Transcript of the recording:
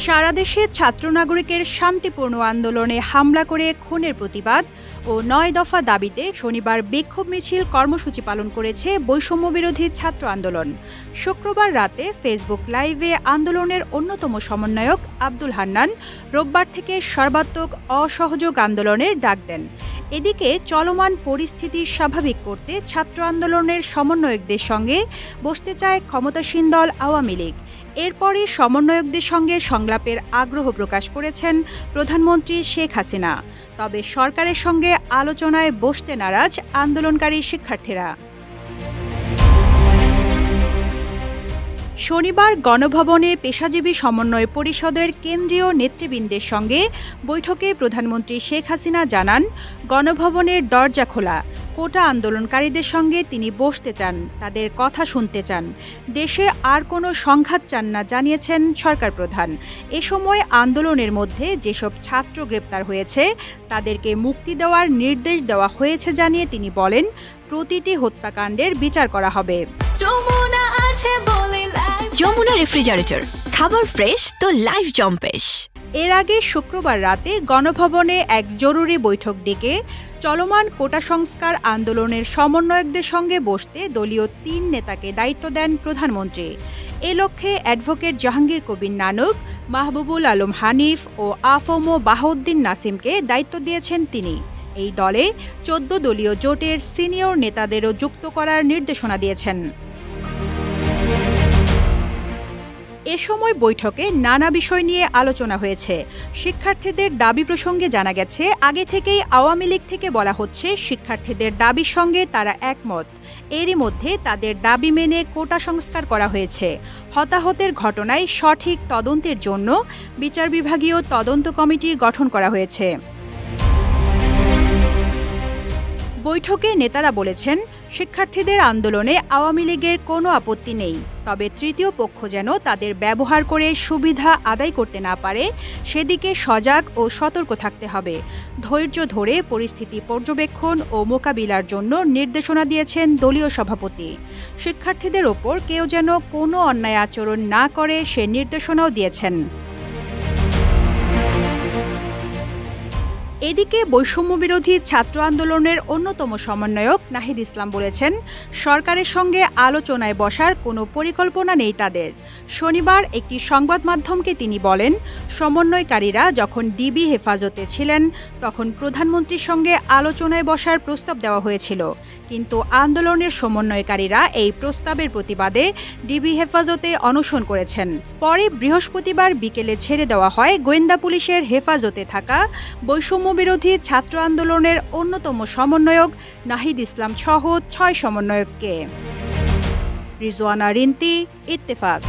সারা দেশে ছাত্র নাগরিকের শান্তিপূর্ণ আন্দোলনে হামলা করে খুনের প্রতিবাদ ও ৯ দফা দাবিতে শনিবার বিক্ষোভ মিছিল কর্মসূচি পালন করেছে বৈষম্যবিরোধী ছাত্র আন্দোলন। শুক্রবার রাতে ফেসবুক লাইভে আন্দোলনের অন্যতম সমন্বয়ক আব্দুল হান্নান রোববার থেকে সর্বাত্মক অসহযোগ আন্দোলনের ডাক দেন। এদিকে চলমান পরিস্থিতি স্বাভাবিক করতে ছাত্র আন্দোলনের সমন্বয়কদের সঙ্গে বসতে চায় ক্ষমতাসীন দল আওয়ামী লীগ। এরপরই সমন্বয়কদের সঙ্গে সংলাপের আগ্রহ প্রকাশ করেছেন প্রধানমন্ত্রী শেখ হাসিনা। তবে সরকারের সঙ্গে আলোচনায় বসতে নারাজ আন্দোলনকারী শিক্ষার্থীরা। শনিবার গণভবনে পেশাজীবী সমন্বয় পরিষদের কেন্দ্রীয় নেতৃবৃন্দের সঙ্গে বৈঠকে প্রধানমন্ত্রী শেখ হাসিনা জানান, গণভবনের দরজা খোলা। কোটা আন্দোলনকারীদের সঙ্গে তিনি বসতে চান, তাদের কথা শুনতে চান। দেশে আর কোনো সংঘাত চান না জানিয়েছেন সরকার প্রধান। এ সময় আন্দোলনের মধ্যে যেসব ছাত্র গ্রেপ্তার হয়েছে তাদেরকে মুক্তি দেওয়ার নির্দেশ দেওয়া হয়েছে জানিয়ে তিনি বলেন, প্রতিটি হত্যাকাণ্ডের বিচার করা হবে। যমুনা রেফ্রিজারেটর, খাবার ফ্রেশ তো লাইফ জম্পেশ। এর আগে শুক্রবার রাতে গণভবনে এক জরুরি বৈঠক ডেকে চলমান কোটা সংস্কার আন্দোলনের সমন্বয়কদের সঙ্গে বসতে দলীয় ৩ নেতাকে দায়িত্ব দেন প্রধানমন্ত্রী। এ লক্ষ্যে অ্যাডভোকেট জাহাঙ্গীর কবির নানক, মাহবুবুল আলম হানিফ ও আফম বাহাউদ্দিন নাসিমকে দায়িত্ব দিয়েছেন তিনি। এই দলে ১৪ দলীয় জোটের সিনিয়র নেতাদেরও যুক্ত করার নির্দেশনা দিয়েছেন। এ সময় বৈঠকে নানা বিষয় নিয়ে আলোচনা হয়েছে। শিক্ষার্থীদের দাবি প্রসঙ্গে জানা গেছে, আগে থেকেই আওয়ামী লীগ থেকে বলা হচ্ছে শিক্ষার্থীদের দাবির সঙ্গে তারা একমত। এরই মধ্যে তাদের দাবি মেনে কোটা সংস্কার করা হয়েছে। হতাহতের ঘটনায় সঠিক তদন্তের জন্য বিচার বিভাগীয় তদন্ত কমিটি গঠন করা হয়েছে। বৈঠকে নেতারা বলেছেন, শিক্ষার্থীদের আন্দোলনে আওয়ামী লীগের কোনো আপত্তি নেই, তবে তৃতীয় পক্ষ যেন তাদের ব্যবহার করে সুবিধা আদায় করতে না পারে সেদিকে সজাগ ও সতর্ক থাকতে হবে। ধৈর্য ধরে পরিস্থিতি পর্যবেক্ষণ ও মোকাবিলার জন্য নির্দেশনা দিয়েছেন দলীয় সভাপতি। শিক্ষার্থীদের ওপর কেউ যেন কোনো অন্যায় আচরণ না করে সে নির্দেশনাও দিয়েছেন। এদিকে বৈষম্যবিরোধী ছাত্র আন্দোলনের অন্যতম সমন্বয়ক নাহিদ ইসলাম বলেছেন, সরকারের সঙ্গে আলোচনায় বসার কোনো পরিকল্পনা নেই তাদের। শনিবার একটি সংবাদ মাধ্যমকে তিনি বলেন, সমন্বয়কারীরা যখন ডিবি হেফাজতে ছিলেন তখন প্রধানমন্ত্রীর সঙ্গে আলোচনায় বসার প্রস্তাব দেওয়া হয়েছিল, কিন্তু আন্দোলনের সমন্বয়কারীরা এই প্রস্তাবের প্রতিবাদে ডিবি হেফাজতে অনশন করেছেন। পরে বৃহস্পতিবার বিকেলে ছেড়ে দেওয়া হয় গোয়েন্দা পুলিশের হেফাজতে থাকা বৈষম্যবিরোধী ছাত্র আন্দোলনের অন্যতম সমন্বয়ক নাহিদ ইসলাম সহ ৬ সমন্বয়ককে। রিজওয়ানা রিন্তি, ইত্তেফাক।